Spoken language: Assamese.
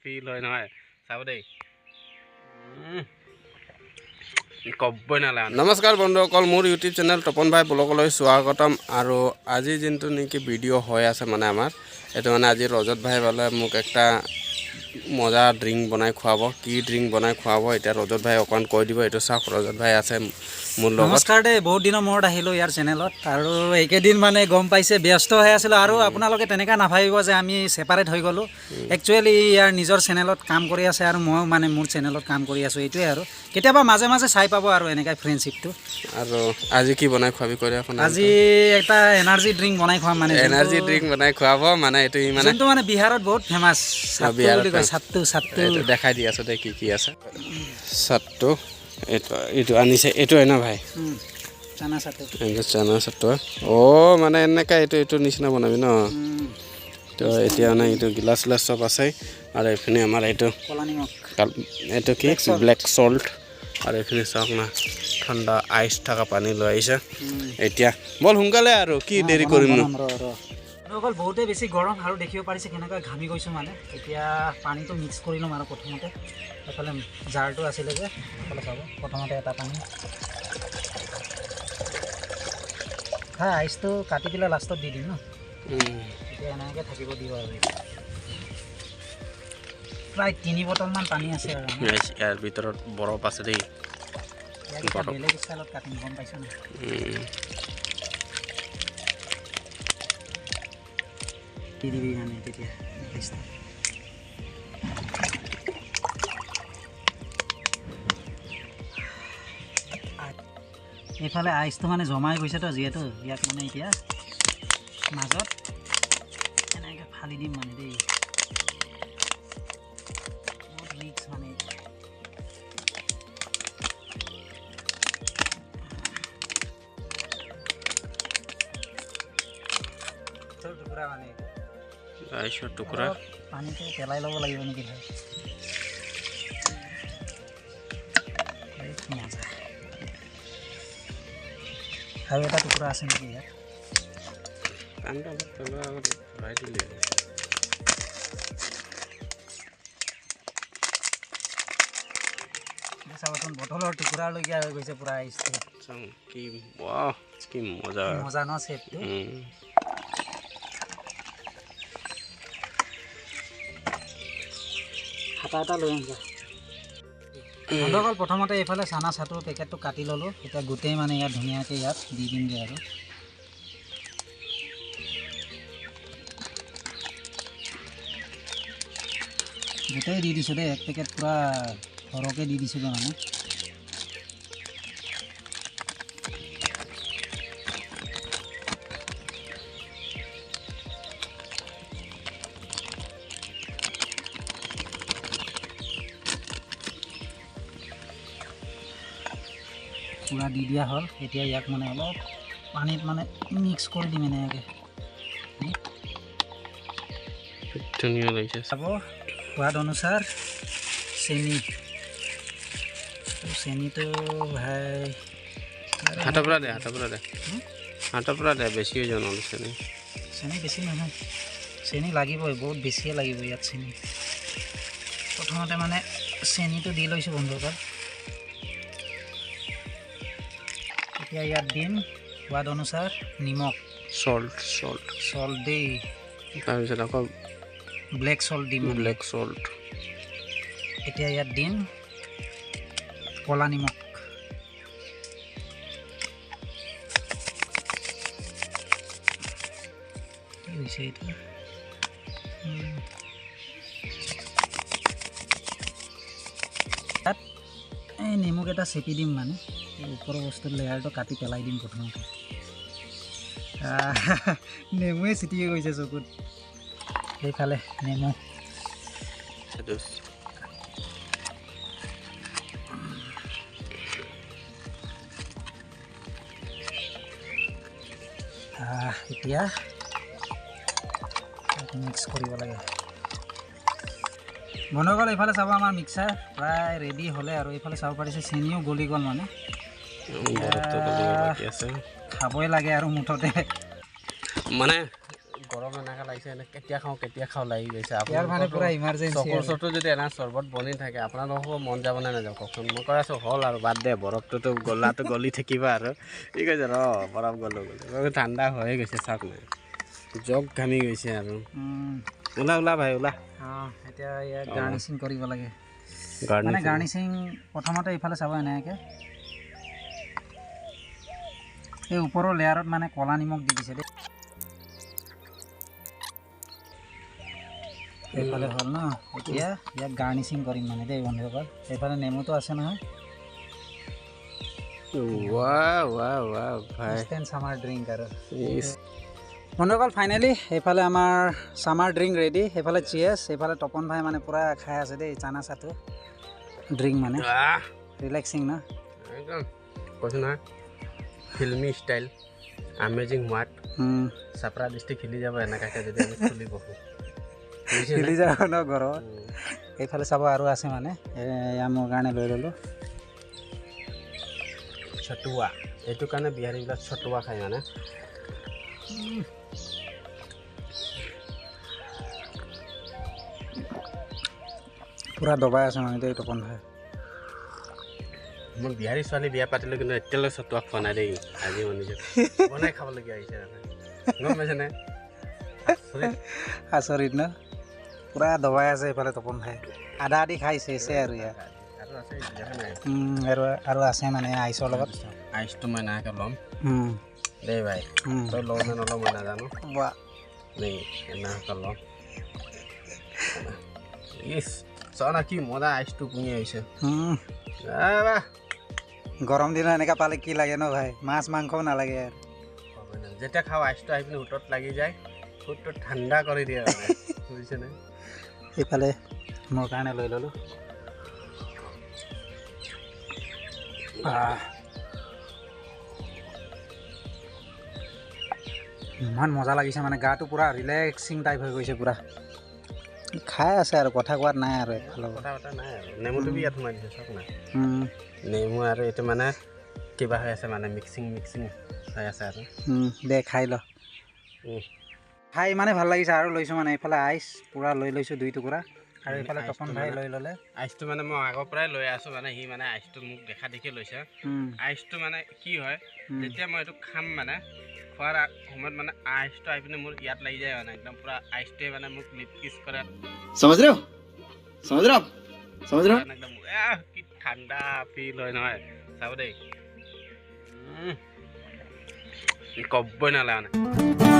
ফিল হয় নহয় চাব দেই ক'বই নালাগে নমস্কাৰ বন্ধুসকল মোৰ ইউটিউব চেনেল তপন ভাই ব্লগলৈ স্বাগতম আৰু আজি যোনটো নেকি ভিডিঅ' হৈ আছে মানে আমাৰ এইটো মানে আজি ৰজত ভাই বোলে মোক একটা মজা ড্ৰিংক বনাই খুৱাব কি ড্ৰিংক বনাই খুৱাব এতিয়া ৰজত ভাই অকণ কৈ দিব এইটো চাওক ৰজত ভাই আছে মোৰ লগত নমস্কাৰ দে বহুত দিনৰ মূৰত আহিলোঁ ইয়াৰ চেনেলত আৰু এইকেইদিন মানে গম পাইছে ব্যস্ত হৈ আছিলোঁ আৰু আপোনালোকে তেনেকৈ নাভাবিব যে আমি ছেপাৰেট হৈ গ'লোঁ একচুৱেলি ইয়াৰ নিজৰ চেনেলত কাম কৰি আছে আৰু ময়ো মানে মোৰ চেনেলত কাম কৰি আছোঁ এইটোৱে আৰু কেতিয়াবা মাজে মাজে চাই পাব আৰু এনেকৈ ফ্ৰেণ্ডশ্বিপটো আৰু আজি কি বনাই খুৱাবি কৈ এখন আজি এটা এনাৰ্জি ড্ৰিংক বনাই খুৱাম মানে এনাৰ্জি ড্ৰিংক বনাই খুৱাব মানে এইটো মানে যোনটো মানে বিহাৰত বহুত ফেমাছ বুলি কয় চাট্টু দেখাই দি আছোঁ দে কি আছে চাট্টু এইটো আনিছে এইটো হয় ন ভাই চানা চাট্টু চানা চাট্টু অ' মানে এনেকৈ এইটো নিচিনা বনাবি ন তো এতিয়া মানে এইটো গিলাচ চিলাচ চব আছে আৰু এইখিনি আমাৰ এইটো এইটো কি ব্লেক চল্ট আৰু এইখিনি চাওক না ঠাণ্ডা আইচ থকা পানী লৈ আহিছে এতিয়া বল সোনকালে আৰু কি দেৰি কৰিম অকল বহুতেই বেছি গৰম আৰু দেখিব পাৰিছে কেনেকৈ ঘামি গৈছোঁ মানে এতিয়া পানীটো মিক্স কৰি ল'ম আৰু প্ৰথমতে এইফালে জাৰটো আছিলে যে এইফালে চাব প্ৰথমতে এটা পানী হয় আইচটো কাটি পেলাই লাষ্টত দি দিম ন এতিয়া এনেকৈ থাকিব দিব আৰু প্ৰায় 3 বটলমান পানী আছে আৰু ইয়াৰ ভিতৰত বৰফ আছে দেই বেলেগ ষ্টাইলত কাটিম গম পাইছা নাই দি দিবি মানে তেতিয়া এইফালে আইচটো মানে জমাই গৈছেতো যিহেতু ইয়াক মানে এতিয়া মাজত এনেকৈ ফালি দিম মানে দেই বহুত ৰিক্স মানে টুকুৰা মানে আইচৰ টুকুৰা পানীটো পেলাই ল'ব লাগিব নেকি আৰু এটা টুকুৰা আছে নেকি ইয়াত চাবচোন বটলৰ টুকুৰালৈকে হৈ গৈছে পূৰা আইচটো কি মজা মজা ন চেপটো হাতা লৈ আহিবা বন্ধুসকল প্ৰথমতে এইফালে চানা চাটুৰ পেকেটটো কাটি ল'লোঁ এতিয়া গোটেই মানে ইয়াত ধুনীয়াকৈ ইয়াত দি দিমগৈ আৰু গোটেই দি দিছোঁ দেই এক পেকেট পূৰা সৰহকৈ দি দিছিলোঁ মানে পূৰা দি দিয়া হ'ল এতিয়া ইয়াক মানে অলপ পানীত মানে মিক্স কৰি দিম এনেকৈ ধুনীয়া লাগিছে চাব সোৱাদ অনুসাৰ চেনিটো ভাই হাতৰ পৰা দে বেছি হৈ যোৱা চেনি বেছি নহয় চেনি লাগিবই বহুত বেছিয়ে লাগিব ইয়াত চেনি প্ৰথমতে মানে চেনিটো দি লৈছোঁ বন্ধুসকল এতিয়া ইয়াত দিম সোৱাদ অনুসাৰ নিমখ চল্ট দেই তাৰপিছত আকৌ ব্লেক চল্ট দিম এতিয়া ইয়াত দিম ক'লা নিমখ কি হৈছে এইটো তাত এই নেমুকেইটা চেপি দিম মানে ওপৰৰ বস্তুৰ লেয়াৰটো কাটি পেলাই দিম প্ৰথমতে নেমুৱে চিটিকি গৈছে চকুত সেইফালে নেমু এতিয়া মিক্স কৰিব লাগে বন্ধুসকল এইফালে চাব আমাৰ মিক্সাৰ প্ৰায় ৰেডি হ'লে আৰু এইফালে চাব পাৰিছে চেনিও গলি গ'ল মানে খাবই লাগে আৰু মুঠতে মানে গৰম এনেকৈ লাগিছে এনে কেতিয়া খাওঁ লাগি গৈছে ইয়াৰ মানে পুৰা ইমাৰ্জেঞ্চি চকুৰ চটো যদি এনে চৰ্বত বনি থাকে আপোনালোকৰ মন যাব নে নাযাব কওকচোন মই কৈ আছোঁ হ'ল আৰু বাদ দে বৰফটোতো গলি থাকিবা আৰু ঠিক আছে বৰফ গ'লো ঠাণ্ডা হৈয়ে গৈছে চাওক নাই জগ ঘামি গৈছে আৰু ওলা ভাই ওলা এতিয়া ইয়াত গাৰ্নিচিং কৰিব লাগে মানে গাৰ্নিচিং প্ৰথমতে এইফালে চাব এনেকৈ এই ওপৰৰ লেয়াৰত মানে ক'লা নিমখ দি দিছে দেই এইফালে হ'ল ন এতিয়া ইয়াত গাৰ্নিচিং কৰিম মানে দেই বন্ধুসকল এইফালে নেমুটো আছে নহয় ইনষ্টেণ্ট ছামাৰ ড্ৰিংক আৰু বন্ধুসকল ফাইনেলি এইফালে আমাৰ ছামাৰ ড্ৰিংক ৰেডি সেইফালে চিয়েছ এইফালে তপন ভাই মানে পূৰা খাই আছে দেই চানা চাটো ড্ৰিংক মানে ৰিলেক্সিং ন একদম কৈছোঁ নহয় filmy style amazing what Chapra district খেলি যাব এনেকুৱাকৈ যদি আমি খুলি বহোঁ খেলি যাব ন ঘৰত এইফালে চাব আৰু আছে মানে এয়া মোৰ কাৰণে লৈ ল'লোঁ ছটুৱা এইটো কাৰণে বিহাৰীবিলাক ছটুৱা খায় মানে পূৰা দবাই আছে মানে দেই তপন ভাই মই বিহাৰী ছোৱালী বিয়া পাতিলোঁ কিন্তু এতিয়ালৈ ছটুৱা খোৱা নাই দেই আজি মনিছোঁ বনাই খাবলগীয়া হৈছে গম পাইছেনে আচৰিত ন পূৰা দবাই আছে এইফালে তপন ভাই আধা আধি খাইছে আৰু ইয়াত আৰু আছে মানে আইচৰ লগত আইচটো মই এনেকৈ ল'ম দেই ভাই তই লওঁ নে নলওঁ মই নাজানো দেই এনেকৈ ল'ম ইছ চাওঁ না কি মজা আইচটো পুঙি আহিছে গৰম দিনত এনেকৈ পালে কি লাগে ন ভাই মাছ মাংসও নালাগে আৰু যেতিয়া খাওঁ আইচটো আহি পিনি হোঁটত লাগি যায় হোঁটটো ঠাণ্ডা কৰি দিয়ে বুজিছেনে এইফালে মোৰ কাৰণে লৈ ল'লোঁ ইমান মজা লাগিছে মানে গাটো পূৰা ৰিলেক্সিং টাইপ হৈ গৈছে পূৰা খাই আছে আৰু কথা কোৱাত নাই আৰু এইফালৰ কথা পতা নাই আৰু নেমুটো বি ইয়াত সোমাই দিছে চাওক না নেমু আৰু এইটো মানে কিবা হৈ আছে মানে মিক্সিং হৈ আছে আৰু দে খাই ল খাই ইমানেই ভাল লাগিছে আৰু লৈছোঁ মানে এইফালে আইচ পূৰা লৈ লৈছোঁ 2 টুকুৰা আৰু এইফালে তপন ভাই লৈ ল'লে আইচটো মানে মই আগৰ পৰাই লৈ আছোঁ মানে সি মানে আইচটো মোক দেখা দেখি লৈছে আইচটো মানে কি হয় যেতিয়া মই এইটো খাম মানে খোৱাৰ সময়ত মানে আইচটো আহি পিনে মোৰ ইয়াত লাগি যায় মানে একদম পূৰা আইচটোৱে মানে মোক লিপ কিছ কৰে একদম কি ঠাণ্ডা ফিল হয় নহয় চাব দেই ক'বই নালাগে মানে